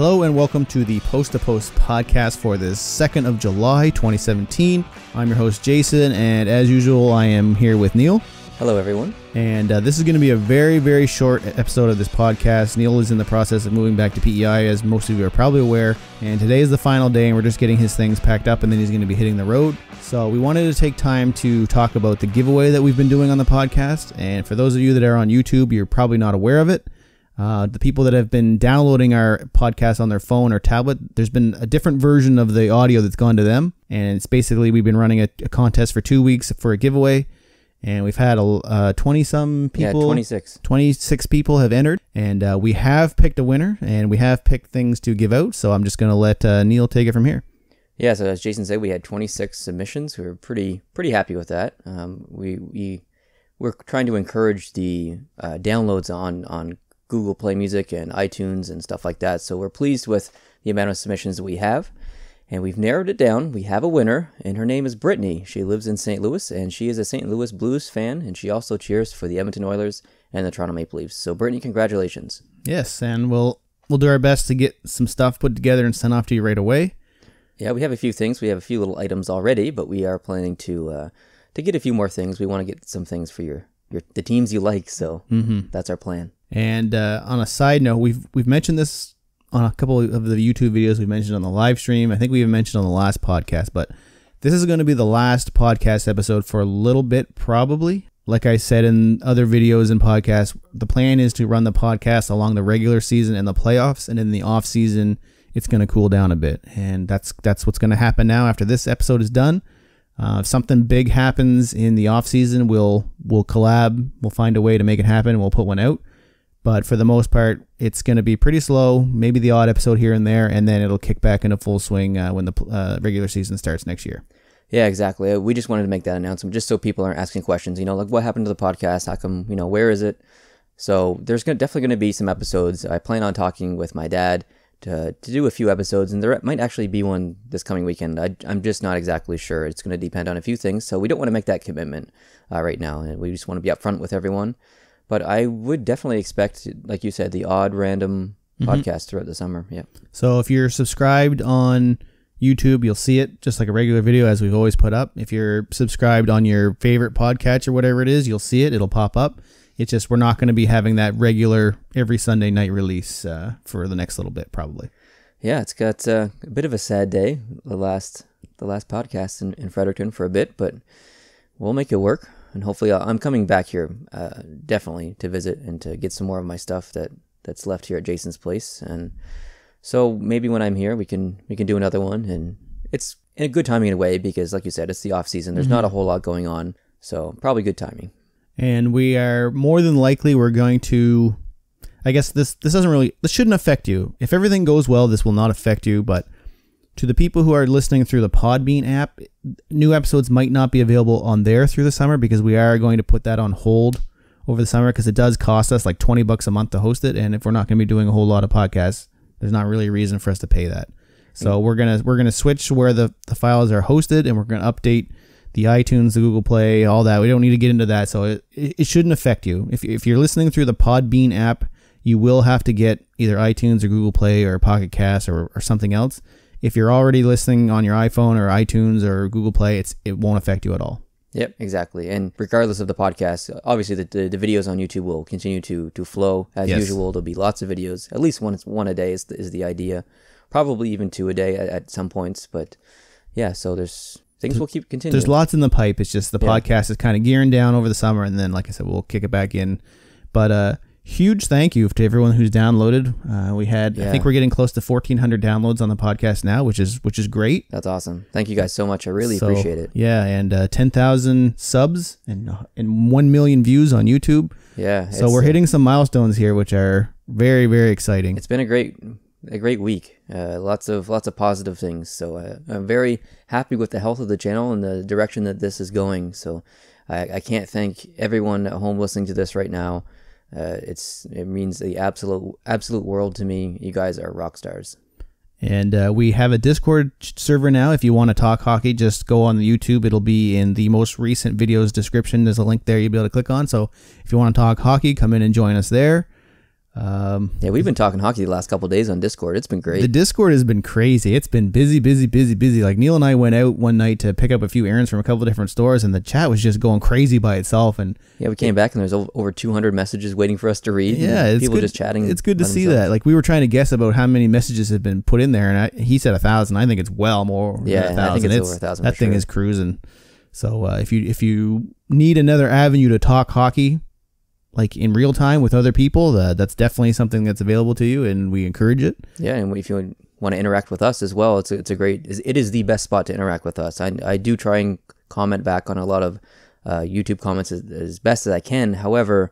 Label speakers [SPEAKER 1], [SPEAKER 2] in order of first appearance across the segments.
[SPEAKER 1] Hello and welcome to the Post to Post podcast for the 2nd of July 2017. I'm your host Jason, and as usual I am here with Neil.
[SPEAKER 2] Hello everyone.
[SPEAKER 1] And this is going to be a very short episode of this podcast. Neil is in the process of moving back to PEI, as most of you are probably aware, and today is the final day and we're just getting his things packed up and then he's going to be hitting the road. So we wanted to take time to talk about the giveaway that we've been doing on the podcast, and for those of you that are on YouTube, you're probably not aware of it. The people that have been downloading our podcast on their phone or tablet, there's been a different version of the audio that's gone to them. And it's basically, we've been running a contest for 2 weeks for a giveaway. And we've had 20-some people.
[SPEAKER 2] Yeah,
[SPEAKER 1] 26 people have entered. And we have picked a winner, and we have picked things to give out. So I'm just going to let Neil take it from here.
[SPEAKER 2] Yeah, so as Jason said, we had 26 submissions. We were pretty happy with that. We're trying to encourage the downloads on Google Play Music and iTunes and stuff like that. So we're pleased with the amount of submissions that we have. And we've narrowed it down. We have a winner, and her name is Brittany. She lives in St. Louis, and she is a St. Louis Blues fan, and she also cheers for the Edmonton Oilers and the Toronto Maple Leafs. So Brittany, congratulations.
[SPEAKER 1] Yes, and we'll do our best to get some stuff put together and sent off to you right away.
[SPEAKER 2] Yeah, we have a few things. We have a few little items already, but we are planning to get a few more things. We want to get some things for the teams you like, so that's our plan. And
[SPEAKER 1] on a side note, we've mentioned this on a couple of the YouTube videos. We've mentioned on the live stream. I think we even mentioned on the last podcast, but this is going to be the last podcast episode for a little bit, probably. Like I said in other videos and podcasts, the plan is to run the podcast along the regular season and the playoffs, and in the off season, it's going to cool down a bit. And that's what's going to happen now after this episode is done. If something big happens in the off season, we'll collab. We'll find a way to make it happen, and we'll put one out. But for the most part, it's going to be pretty slow, maybe the odd episode here and there, and then it'll kick back into full swing when the regular season starts next year.
[SPEAKER 2] Yeah, exactly. We just wanted to make that announcement just so people aren't asking questions, like what happened to the podcast? How come, where is it? So there's definitely going to be some episodes. I plan on talking with my dad to do a few episodes, and there might actually be one this coming weekend. I'm just not exactly sure. It's going to depend on a few things, so we don't want to make that commitment right now, and we just want to be upfront with everyone. But I would definitely expect, like you said, the odd random podcast throughout the summer. Yeah.
[SPEAKER 1] So if you're subscribed on YouTube, you'll see it just like a regular video as we've always put up. If you're subscribed on your favorite podcast or whatever it is, you'll see it. It'll pop up. It's just we're not going to be having that regular every Sunday night release for the next little bit, probably.
[SPEAKER 2] Yeah, it's got a bit of a sad day, the last podcast in Fredericton for a bit, but we'll make it work. And hopefully I'm coming back here definitely to visit and to get some more of my stuff that's left here at Jason's place. And so maybe when I'm here, we can do another one. And it's in a good timing in a way because, like you said, it's the off season. There's not a whole lot going on, so probably good timing.
[SPEAKER 1] And we are more than likely we're going to. I guess this shouldn't affect you. If everything goes well, this will not affect you. But to the people who are listening through the Podbean app, new episodes might not be available on there through the summer because we are going to put that on hold over the summer because it does cost us like $20 a month to host it, and if we're not going to be doing a whole lot of podcasts, there's not really a reason for us to pay that. So we're gonna switch where the files are hosted, and we're gonna update the iTunes, the Google Play, all that. We don't need to get into that, so it shouldn't affect you. If you're listening through the Podbean app, you will have to get either iTunes or Google Play or Pocket Cast or something else. If you're already listening on your iPhone or iTunes or Google Play, it won't affect you at all.
[SPEAKER 2] Yep, exactly. And regardless of the podcast, obviously the videos on YouTube will continue to flow as usual. There'll be lots of videos. At least one a day is the idea. Probably even 2 a day at some points. But yeah, so things will keep continuing. There's
[SPEAKER 1] lots in the pipe. It's just the podcast is kind of gearing down over the summer, and then, like I said, we'll kick it back in. But huge thank you to everyone who's downloaded. I think we're getting close to 1,400 downloads on the podcast now, which is great.
[SPEAKER 2] That's awesome. Thank you guys so much. I really appreciate it.
[SPEAKER 1] Yeah, and 10,000 subs and 1 million views on YouTube.
[SPEAKER 2] Yeah.
[SPEAKER 1] So we're hitting some milestones here, which are very, very exciting.
[SPEAKER 2] It's been a great week. Lots of positive things. So I'm very happy with the health of the channel and the direction that this is going. So I can't thank everyone at home listening to this right now. It means the absolute world to me. You guys are rock stars.
[SPEAKER 1] And we have a Discord server now. If you want to talk hockey, just go on the YouTube. It'll be in the most recent video's description. There's a link there you'll be able to click on. So if you want to talk hockey, come in and join us there.
[SPEAKER 2] Yeah, we've been talking hockey the last couple of days on Discord. It's been great.
[SPEAKER 1] The Discord has been crazy. It's been busy. Like Neil and I went out one night to pick up a few errands from a couple of different stores, and the chat was just going crazy by itself. And
[SPEAKER 2] yeah, we came back and there's over 200 messages waiting for us to read.
[SPEAKER 1] Yeah, it's
[SPEAKER 2] people
[SPEAKER 1] good,
[SPEAKER 2] just chatting.
[SPEAKER 1] It's good to see that. Like we were trying to guess about how many messages have been put in there, and he said 1,000. I think it's well more.
[SPEAKER 2] Yeah,
[SPEAKER 1] than 1,000.
[SPEAKER 2] I think it's over 1,000.
[SPEAKER 1] That thing is cruising. So if you need another avenue to talk hockey, like in real time with other people, that's definitely something that's available to you, and we encourage it.
[SPEAKER 2] Yeah, and if you want to interact with us as well, it is the best spot to interact with us. I do try and comment back on a lot of YouTube comments as best as I can. However,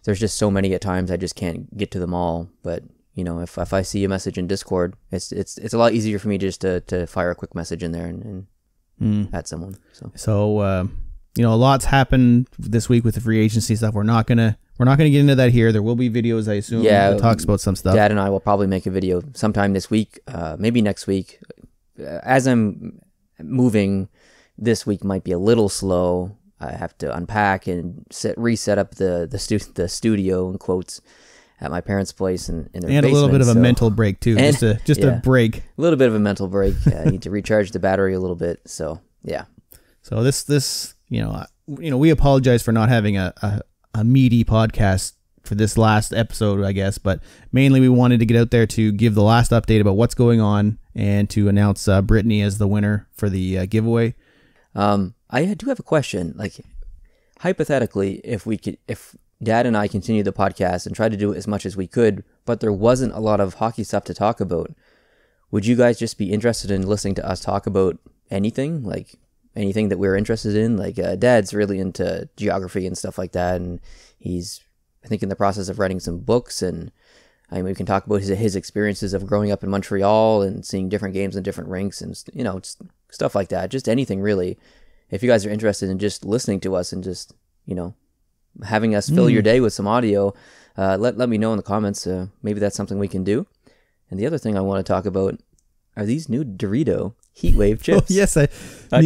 [SPEAKER 2] there's just so many at times I just can't get to them all. But you know, if I see a message in Discord, it's a lot easier for me just to fire a quick message in there and at someone.
[SPEAKER 1] So you know, a lot's happened this week with the free agency stuff. We're not gonna get into that here. There will be videos, I assume, that talks about some stuff.
[SPEAKER 2] Dad and I will probably make a video sometime this week, maybe next week. As I'm moving, this week might be a little slow. I have to unpack and reset up the studio in quotes at my parents' place and in their basement.
[SPEAKER 1] A little bit of a mental break too, just a break.
[SPEAKER 2] A little bit of a mental break. I need to recharge the battery a little bit. So yeah.
[SPEAKER 1] So this you know, we apologize for not having a meaty podcast for this last episode, I guess, but mainly we wanted to get out there to give the last update about what's going on and to announce Brittany as the winner for the giveaway.
[SPEAKER 2] I do have a question. Like, hypothetically, if Dad and I continue the podcast and try to do as much as we could, but there wasn't a lot of hockey stuff to talk about, would you guys just be interested in listening to us talk about anything? Like, anything that we're interested in? Like, Dad's really into geography and stuff like that, and he's, I think, in the process of writing some books, and I mean, we can talk about his experiences of growing up in Montreal and seeing different games in different rinks and, you know, just stuff like that. Just anything, really. If you guys are interested in just listening to us and just, you know, having us fill your day with some audio, let me know in the comments. Maybe that's something we can do. And the other thing I want to talk about are these new Dorito Heatwave chips.
[SPEAKER 1] Oh, yes, I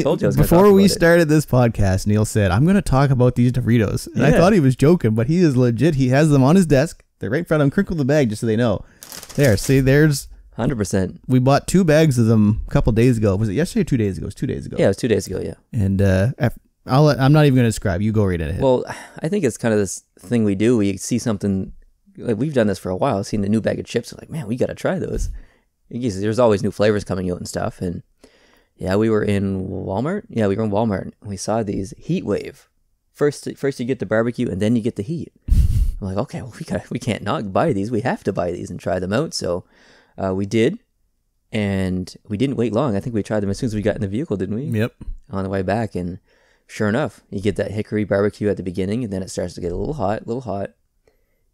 [SPEAKER 2] told you I was
[SPEAKER 1] before we started this podcast, Neil said, I'm going to talk about these Doritos. And I thought he was joking, but he is legit. He has them on his desk. They're right in front of him. Crinkle the bag just so they know. There, see, there's
[SPEAKER 2] 100%.
[SPEAKER 1] We bought 2 bags of them a couple days ago. Was it yesterday or 2 days ago? It was 2 days ago.
[SPEAKER 2] Yeah, it was 2 days ago, yeah.
[SPEAKER 1] And I'm not even going to describe. You go right ahead.
[SPEAKER 2] Well, I think it's kind of this thing we do. We see something, like we've done this for a while, seen the new bag of chips. We're like, man, we got to try those. There's always new flavors coming out and stuff. And yeah, we were in Walmart. Yeah, we were in Walmart. And we saw these Heatwave. First you get the barbecue and then you get the heat. I'm like, okay, well, we can't not buy these. We have to buy these and try them out. So we did. And we didn't wait long. I think we tried them as soon as we got in the vehicle, didn't we?
[SPEAKER 1] Yep.
[SPEAKER 2] On the way back. And sure enough, you get that hickory barbecue at the beginning, and then it starts to get a little hot.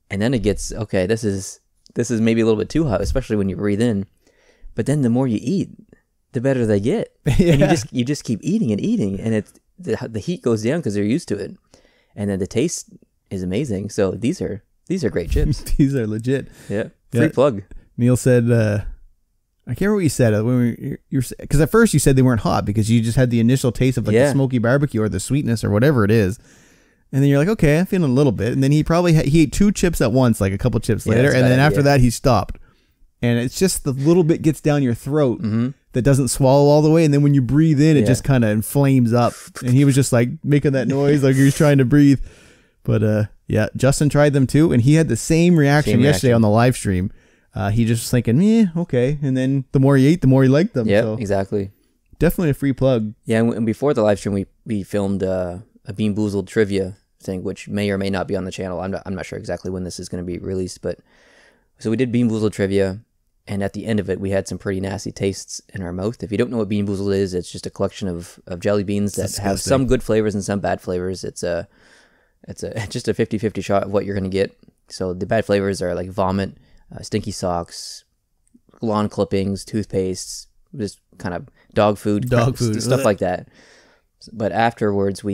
[SPEAKER 2] And then it gets, okay, this is maybe a little bit too hot, especially when you breathe in. But then the more you eat, the better they get. Yeah. And you just keep eating and eating, and the heat goes down because they're used to it. And then the taste is amazing. So these are great chips.
[SPEAKER 1] These are legit.
[SPEAKER 2] Yeah. Free plug.
[SPEAKER 1] Neil said, I can't remember what you said when because at first you said they weren't hot because you just had the initial taste of like the smoky barbecue or the sweetness or whatever it is. And then you're like, okay, I'm feeling a little bit. And then he ate 2 chips at once, like a couple chips later. And then after that, he stopped. And it's just the little bit gets down your throat that doesn't swallow all the way. And then when you breathe in, it just kind of inflames up. And he was just like making that noise like he was trying to breathe. But yeah, Justin tried them too. And he had the same reaction yesterday on the live stream. He just was thinking, okay. And then the more he ate, the more he liked them.
[SPEAKER 2] Yeah,
[SPEAKER 1] so
[SPEAKER 2] exactly.
[SPEAKER 1] Definitely a free plug.
[SPEAKER 2] Yeah, and before the live stream, we filmed a Bean Boozled trivia thing, which may or may not be on the channel. I'm not sure exactly when this is going to be released, but so we did Bean Boozled trivia, and at the end of it, we had some pretty nasty tastes in our mouth. If you don't know what Bean Boozled is, it's just a collection of jelly beans that have some good flavors and some bad flavors. It's just a 50-50 shot of what you're going to get. So the bad flavors are like vomit, stinky socks, lawn clippings, toothpastes, just kind of dog food, stuff like that. But afterwards,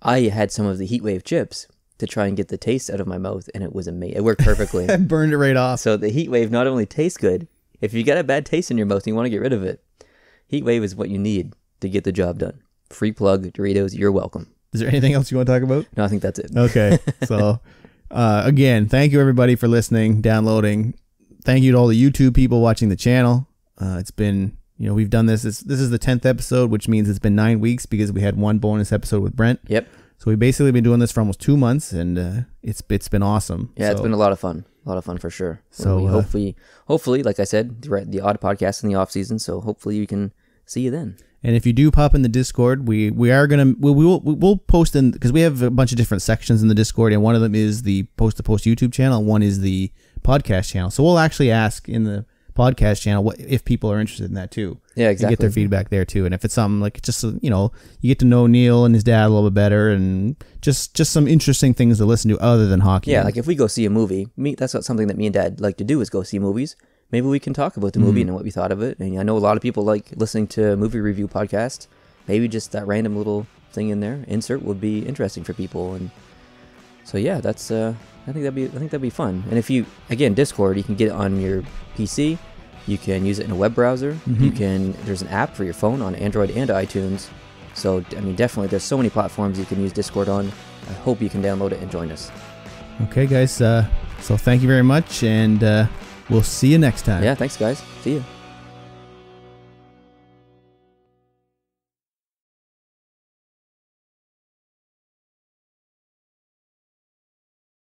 [SPEAKER 2] I had some of the Heatwave chips to try and get the taste out of my mouth, and it was amazing. It worked perfectly.
[SPEAKER 1] I burned it right off.
[SPEAKER 2] So the Heatwave not only tastes good, if you got a bad taste in your mouth and you want to get rid of it, Heatwave is what you need to get the job done. Free plug, Doritos, you're welcome.
[SPEAKER 1] Is there anything else you want to talk about?
[SPEAKER 2] No, I think that's it.
[SPEAKER 1] Okay, so Again, thank you everybody for listening, downloading. Thank you to all the YouTube people watching the channel. It's been, we've done this. This is the 10th episode, which means it's been 9 weeks because we had one bonus episode with Brent.
[SPEAKER 2] Yep.
[SPEAKER 1] So we've basically been doing this for almost 2 months, and it's been awesome.
[SPEAKER 2] Yeah, it's been a lot of fun. A lot of fun for sure.
[SPEAKER 1] So
[SPEAKER 2] hopefully, like I said, the odd podcast in the off season. So hopefully we can see you then.
[SPEAKER 1] And if you do pop in the Discord, we'll post in, because we have a bunch of different sections in the Discord, and one of them is the Post to Post YouTube channel, and one is the podcast channel. So we'll actually ask in the podcast channel if people are interested in that too.
[SPEAKER 2] Yeah, exactly.
[SPEAKER 1] And get their feedback there too. And if it's something like just you get to know Neil and his dad a little bit better, and just some interesting things to listen to other than hockey.
[SPEAKER 2] Yeah, like if we go see a movie, that's not something that me and Dad like to do, is go see movies. Maybe we can talk about the movie and what we thought of it. And I know a lot of people like listening to movie review podcasts. Maybe just that random little thing in there, insert, would be interesting for people. And so yeah, that's I think that'd be fun. And if you, again, Discord, you can get it on your PC. You can use it in a web browser. There's an app for your phone on Android and iTunes. So definitely, there's so many platforms you can use Discord on. I hope you can download it and join us.
[SPEAKER 1] Okay, guys. So thank you very much, and we'll see you next time.
[SPEAKER 2] Yeah, thanks, guys. See you.